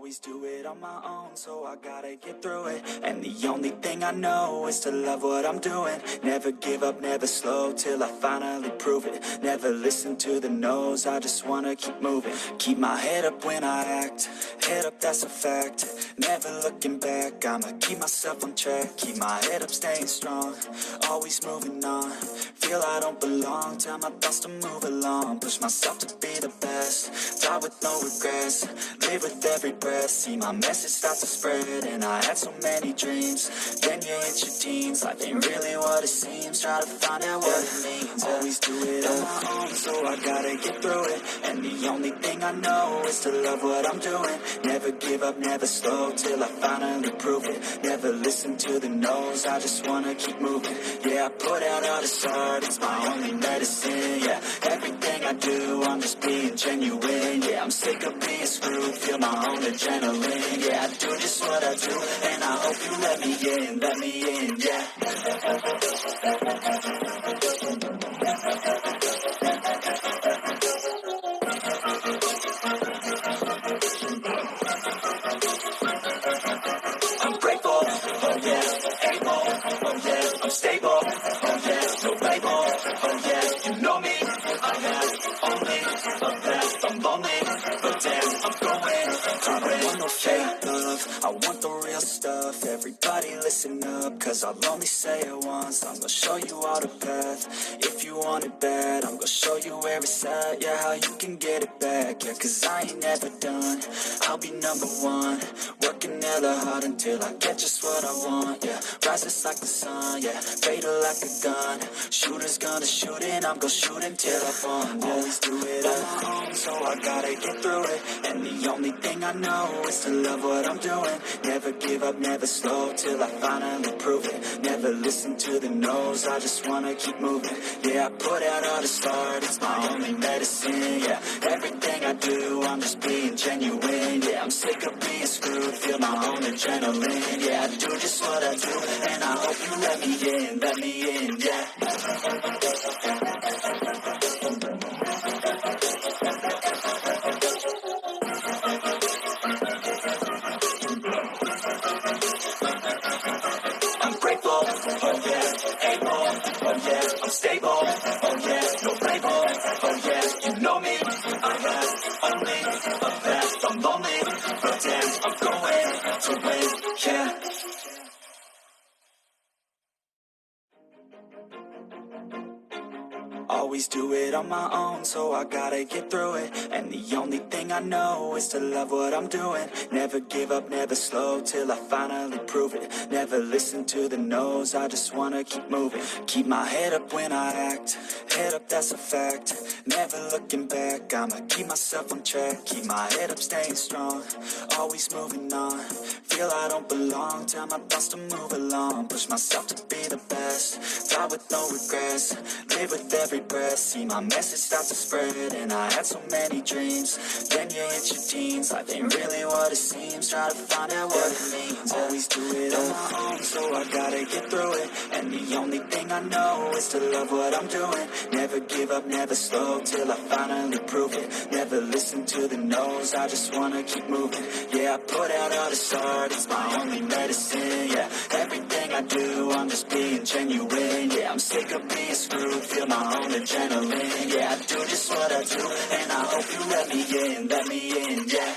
Always do it on my own, so I gotta get through it. And the only thing I know is to love what I'm doing. Never give up, never slow, till I finally prove it. Never listen to the no's, I just wanna keep moving. Keep my head up when I act, head up, that's a fact. Never looking back, I'ma keep myself on track. Keep my head up, staying strong, always moving on. Feel I don't belong, tell my thoughts to move along. Push myself to be the best, die with no regrets. Live with every breath, see my message start to spread. And I had so many dreams, then you hit your teens. Life ain't really what it seems, try to find out what it means. Always do it on my own, so I gotta get through it. And the only thing I know is to love what I'm doing. Never give up, never slow, till I finally prove it. Never listen to the no's, I just wanna keep moving. Yeah, I put out all this art, it's my only medicine. Yeah, everything I do, I'm just being genuine. Yeah, I'm sick of being screwed, feel my own adrenaline. Yeah, I do just what I do, and I hope you let me in, yeah. I'm grateful, oh yeah, able, oh yeah, I'm stable, oh yeah, no label, oh yeah, you know me, I have only a path, I'm lonely, but damn, I'm going through it. I want no fake love, I want the real stuff. Everybody listen up, cause I'll only say it once. I'm gonna show you all the path, if you want it bad. I'm gonna show you where it's at, yeah, how you can get it back. Yeah, cause I ain't never done, I'll be number one. Working hella hard until I get just what I want, yeah. Rises like the sun, yeah, fatal like a gun. Shooters gonna shoot and I'm gonna shoot until I fall, yeah. Always do it on my own, so I gotta get through it. And the only thing I know is to love what I'm doing. Never give up, never slow, till I finally prove it. Never listen to the no's, I just wanna keep moving. Yeah, I put out all the start, it's my only medicine. Yeah, everything I do, I'm just being genuine. Yeah, I'm sick of being screwed, feel my own adrenaline. Yeah, I do just what I do, and I hope you let me in, yeah. I'm grateful, oh yeah, able, oh yeah, I'm stable, oh yeah, no label, oh yeah, you know me, I have only a path, I'm lonely, but damn, I'm going to win, yeah. Always do it on my own, so I gotta get through it. And the only thing I know is to love what I'm doing. Never give up, never slow, till I finally prove it. Never listen to the no's, I just wanna keep moving. Keep my head up when I act, head up, that's a fact. Never looking back, I'ma keep myself on track. Keep my head up, staying strong, always moving on. Feel I don't belong, tell my thoughts to move along. Push myself to be the best, die with no regrets. Live with every breath, see my message start to spread. And I had so many dreams, then you hit your teens. Life ain't really what it seems, try to find out what it means. Always do it on my own, so I gotta get through it. And the only thing I know is to love what I'm doing. Never give up, never slow, till I finally prove it. Never listen to the no's, I just wanna keep moving. Yeah, I put out all this art, it's my only medicine. Yeah, everything I do, I'm just being genuine. Yeah, I'm sick of being screwed, feel my own adrenaline. Yeah, I do just what I do, and I hope you let me in, yeah.